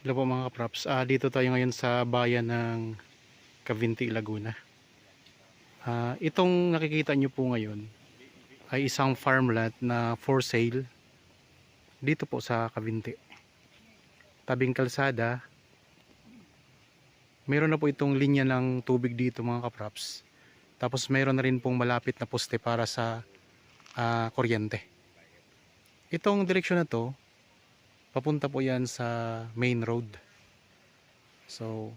Hello po mga kaprops. Dito tayo ngayon sa bayan ng Cavinti, Laguna. Itong nakikita nyo po ngayon ay isang farmland na for sale dito po sa Cavinti. Tabing kalsada, meron na po itong linya ng tubig dito mga kaprops. Tapos meron na rin pong malapit na poste para sa kuryente. Itong direksyon na to, papunta po yan sa main road. So,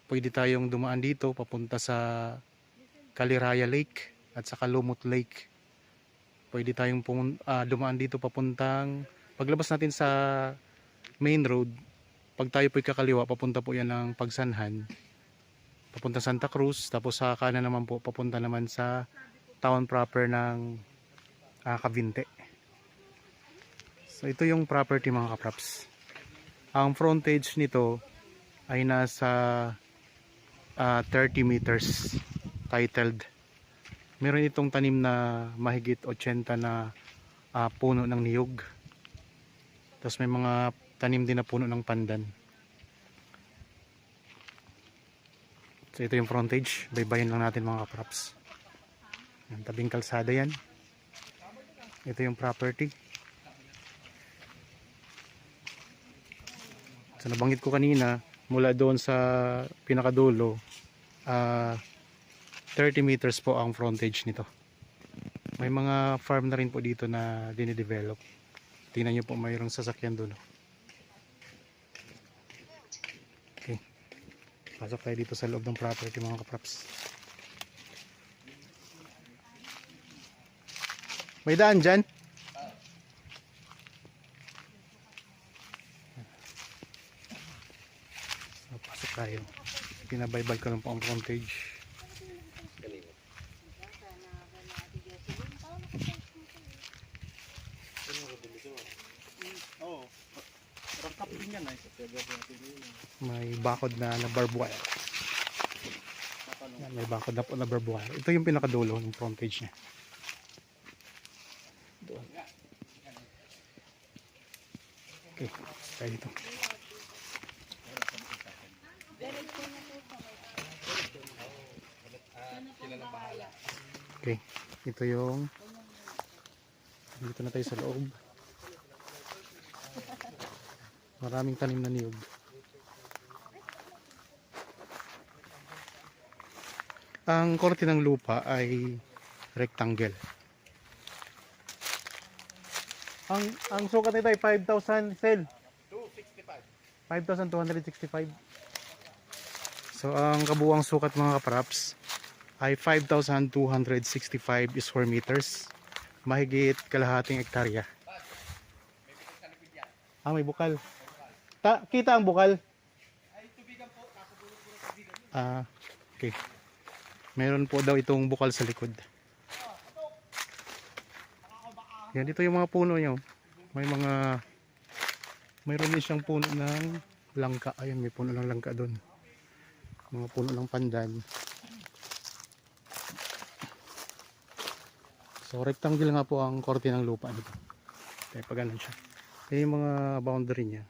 pwede tayong dumaan dito papunta sa Caliraya Lake at sa Lumut Lake. Pwede tayong dumaan dito papuntang, paglabas natin sa main road, pag tayo po'y kakaliwa, papunta po yan ng Pagsanhan, papunta Santa Cruz, tapos sa kanan naman po, papunta naman sa town proper ng Cavinti. So ito yung property mga kaprops. Ang frontage nito ay nasa 30 meters titled. Meron itong tanim na mahigit 80 na puno ng niyog. Tapos may mga tanim din na puno ng pandan. So ito yung frontage. Baybayin lang natin mga kaprops. Yan, tabing kalsada yan. Ito yung property. So nabanggit ko kanina, mula doon sa pinakadulo, 30 meters po ang frontage nito. May mga farm na rin po dito na dinidevelop. Tingnan nyo po, mayroong sasakyan doon. Okay, pasok tayo dito sa loob ng property mga kaprops. May daan dyan? So, pasok tayo. Pinabaybal ko lang po ang frontage. May bakod na barbed wire. Yan, may bakod na po na barbed wire. Ito yung pinakadulo ng frontage niya. Doon. Okay, tayo dito. Okay, ito yung dito na tayo sa loob. Maraming tanim na niyog. Ang korte ng lupa ay rectangle. Ang sukat nito ay 5,000 sel. 5,265. So ang kabuuang sukat mga kaprops ay 5,265 square meters. Mahigit kalahating hektarya. May bukal. Kita ang bukal? Okay. Meron po daw itong bukal sa likod. Yan, dito yung mga puno nyo. Mayroon din siyang puno ng langka. Ayun, may puno ng langka doon. Mga puno ng pandan. So, rectangle nga po ang korte ng lupa nito. Kaya pag ganun siya. Yan yung mga boundary niya.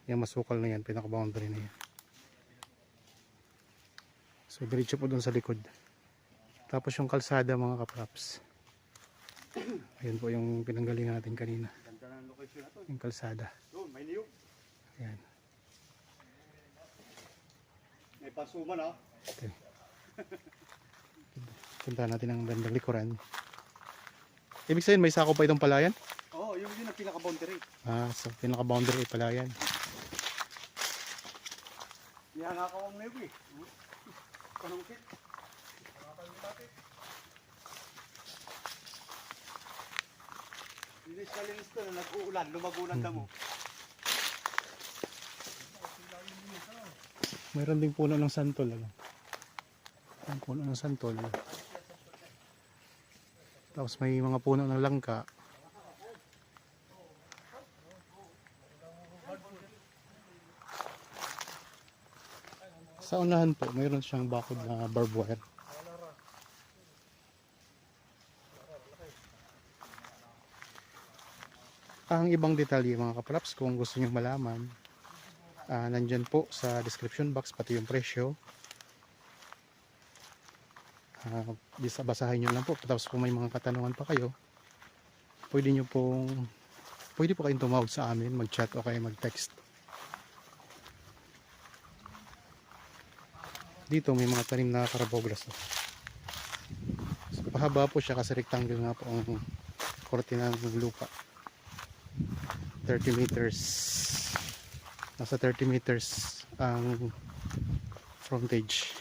Yung masukal na yan, pinaka-boundary na yan. So, diretso po doon sa likod. Tapos yung kalsada mga kaprops. Ayun po yung pinanggaling natin kanina. Yung kalsada. May niyog. Ayan. May pasuman oh. Okay. Punta natin ang bandang likuran. Ibig sabihin may sako pa itong palayan? Oo, yun ang pinaka-boundary. So pinaka-boundary palayan. Yan ako ang niyog eh. Panungkit. Hindi siya linis ko na nag-uulan, lumagulan damo. Mayroon ding puno ng santol. Ang puno ng santol. Tapos may mga puno ng langka. Sa unahan po, mayroon siyang bakod na barbed wire. Ang ibang detalye mga kaprops, kung gusto nyo malaman, Nandyan po sa description box pati yung presyo. Basahin nyo lang po. Tapos kung may mga katanungan pa kayo, pwede po kayong tumawag sa amin, mag-chat o kaya mag-text. Dito may mga tanim na Carabao grass. So, pahaba po siya kasi rectangle nga po ang korte ng lupa. 30 meters. Nasa 30 meters ang frontage.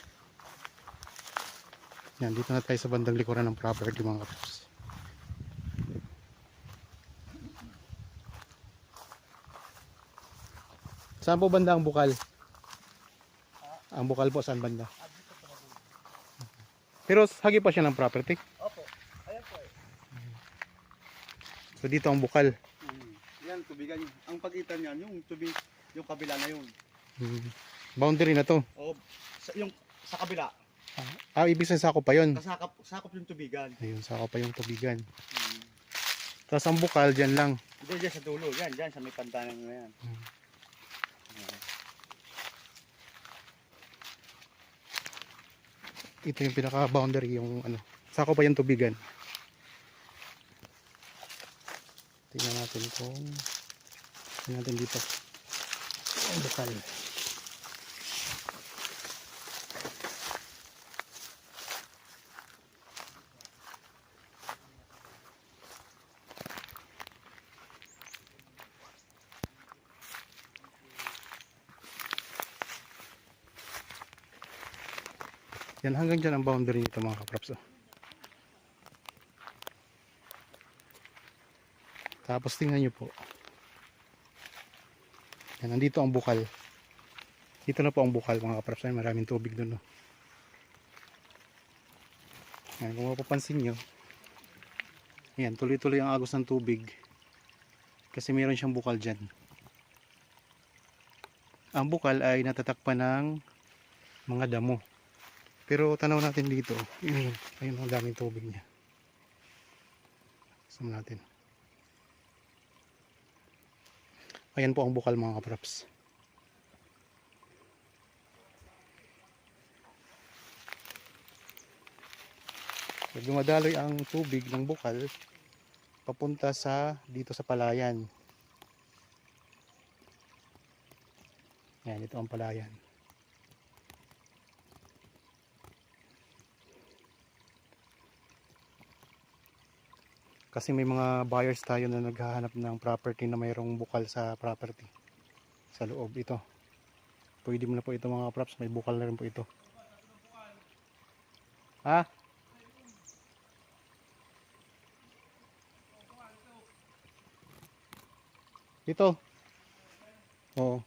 Yan, dito na tayo sa bandang likuran ng property mga kapaps. Saan po banda ang bukal? Ang bukal po saan banda? Pero hagi pa siya ng property. Opo. Ayan po eh. So dito ang bukal. Yan, tubigan yun. Ang pagitan niyan, yung tubig, yung kabila na yun. Boundary na to. O, yung sa kabila, Ibig sabihin sakop pa yun. sakop yung tubigan. Ayun, sakop pa yung tubigan. Tapos ang bukal dyan lang. Hindi, dyan sa dulo. Yan, dyan sa may pantanan na yan. Ito yung pinaka boundary, yung ano, sakop pa yung tubigan. Tingnan natin dito ang bukal. Yan, hanggang dyan ang boundary nito mga kaprops. Tapos tingnan nyo po. Yan, nandito ang bukal. Dito na po ang bukal mga kaprops. Ay, maraming tubig doon. No? Yan, kung mapapansin nyo. Yan, tuloy-tuloy ang agos ng tubig. Kasi meron siyang bukal dyan. Ang bukal ay natatakpan ng mga damo. Pero tanaw natin dito. Ayun ang daming tubig niya. Sum natin. Ayan po ang bukal mga kaprops. So, dumadaloy ang tubig ng bukal papunta dito sa palayan. Ayan, ito ang palayan. Kasi may mga buyers tayo na naghahanap ng property na mayroong bukal sa property. Sa loob ito. Pwede mo na po ito mga props. May bukal na rin po ito. Ha? Ito. Oo.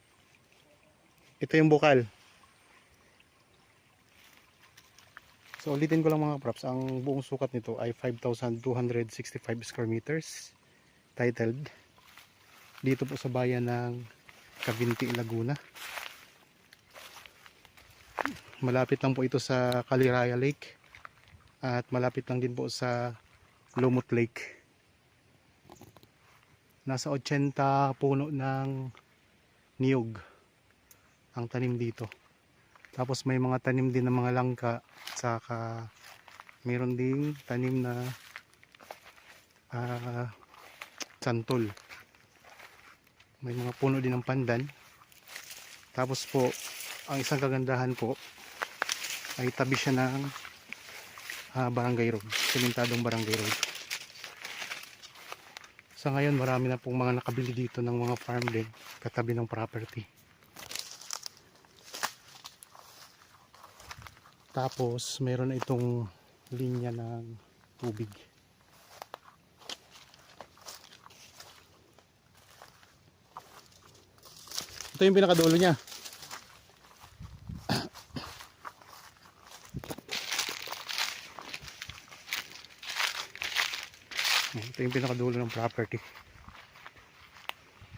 Ito yung bukal. So ulitin ko lang mga props, ang buong sukat nito ay 5,265 square meters, titled dito po sa bayan ng Cavinti, Laguna. Malapit lang po ito sa Caliraya Lake at malapit lang din po sa Lumut Lake. Nasa 80 puno ng niyog ang tanim dito. Tapos may mga tanim din ng mga langka, saka mayroon ding tanim na santol. May mga puno din ng pandan. Tapos po, ang isang kagandahan po ay tabi siya ng barangay road, sementadong barangay road. Sa ngayon marami na pong mga nakabili dito ng mga farm din katabi ng property. Tapos meron na itong linya ng tubig. Ito yung pinakadulo niya. Ito yung pinakadulo ng property.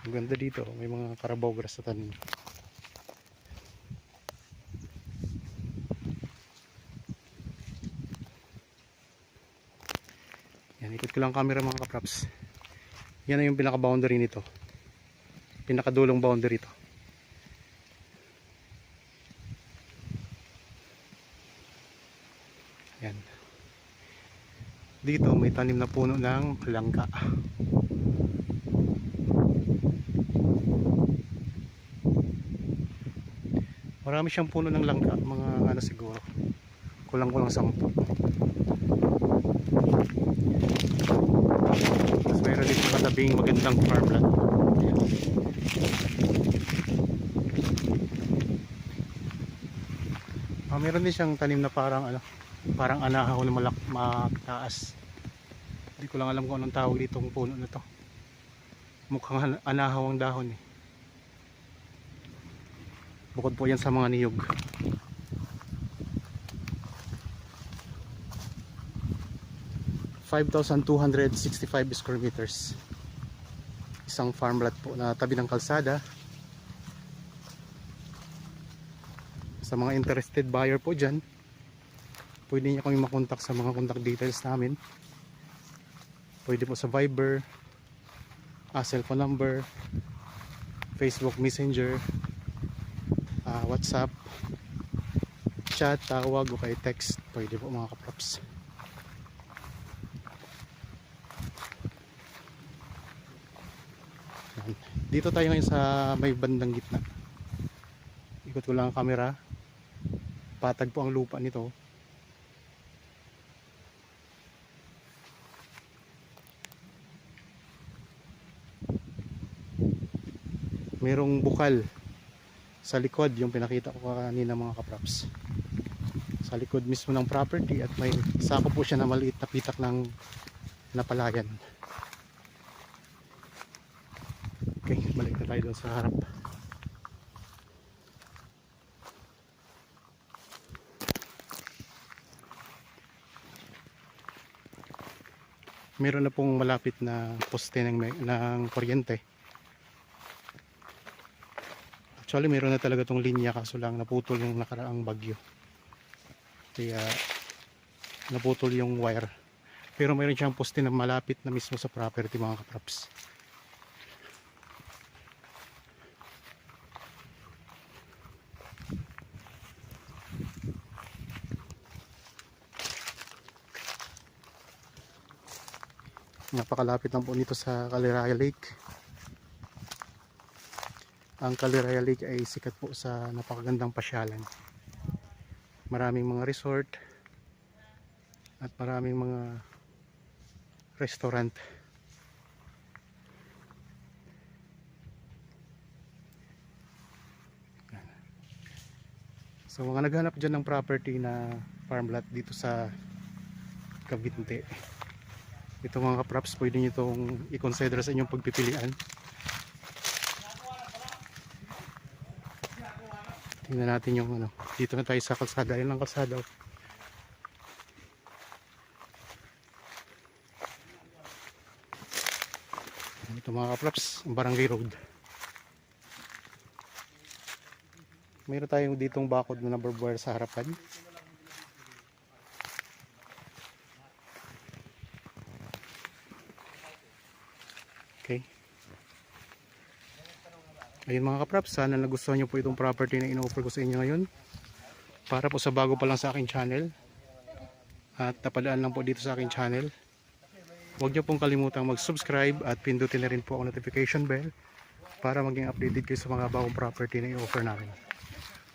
Ang ganda dito, may mga Carabao grass sa tanim. Yan, ikot ko lang camera mga kaprops. Yan na yung pinaka boundary nito. Pinakadulong boundary ito. Dito may tanim na puno ng langka. Marami siyang puno ng langka, mga ano siguro, kulang-kulang 10. Tapos mayroon dito katabing magandang farmland. Ayan. Meron din siyang tanim na parang ano, parang anahaw na mataas. Hindi ko lang alam kung anong tawag ditong puno na to. Mukhang anahaw ang dahon eh. Bukod po yan sa mga niyog. (5,265 square meters). Isang farmland po na tabi ng kalsada. Sa mga interested buyer po dyan, pwede niyo kami makontak sa mga contact details namin. Pwede po sa Viber, cellphone number, Facebook Messenger, WhatsApp, chat, tawag o kay text. Pwede po mga kaprops. Dito tayo ngayon sa may bandang gitna. Ikot ko lang ang camera. Patag po ang lupa nito. Merong bukal sa likod, yung pinakita ko kanina mga kaprops. Sa likod mismo ng property, at may sako po siya na maliit na pitak ng napalayan. Okay, balik na tayo doon sa harap. Meron na pong malapit na poste ng kuryente. Actually meron na talaga tong linya, kaso lang naputol yung nakaraang bagyo. Kaya naputol yung wire. Pero meron siyang poste na malapit na mismo sa property mga kaprops. Napakalapit lang po nito sa Caliraya Lake. Ang Caliraya Lake ay sikat po sa napakagandang pasyalan. Maraming mga resort at maraming mga restaurant. So mga naghanap dyan ng property na farmland dito sa Cavite, ito mga kaprops, pwede nyo itong i-consider sa inyong pagpipilian. Tingnan natin yung ano. Dito na tayo sa kalsada. Ayun lang kalsada. Ito mga kaprops, ang Barangay Road. Mayroon tayong ditong bakod na number wire sa harapan. Okay. Ayun mga kaprops, sana nagustuhan nyo po itong property na in-offer ko sa inyo ngayon. Para po sa bago pa lang sa aking channel at napadaan lang po dito sa aking channel, huwag nyo pong kalimutang mag-subscribe at pindutin na rin po ang notification bell para maging updated kayo sa mga bagong property na i-offer namin.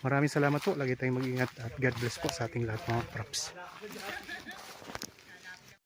Maraming salamat po, lagi tayong mag-ingat at God bless po sa ating lahat mga kaprops.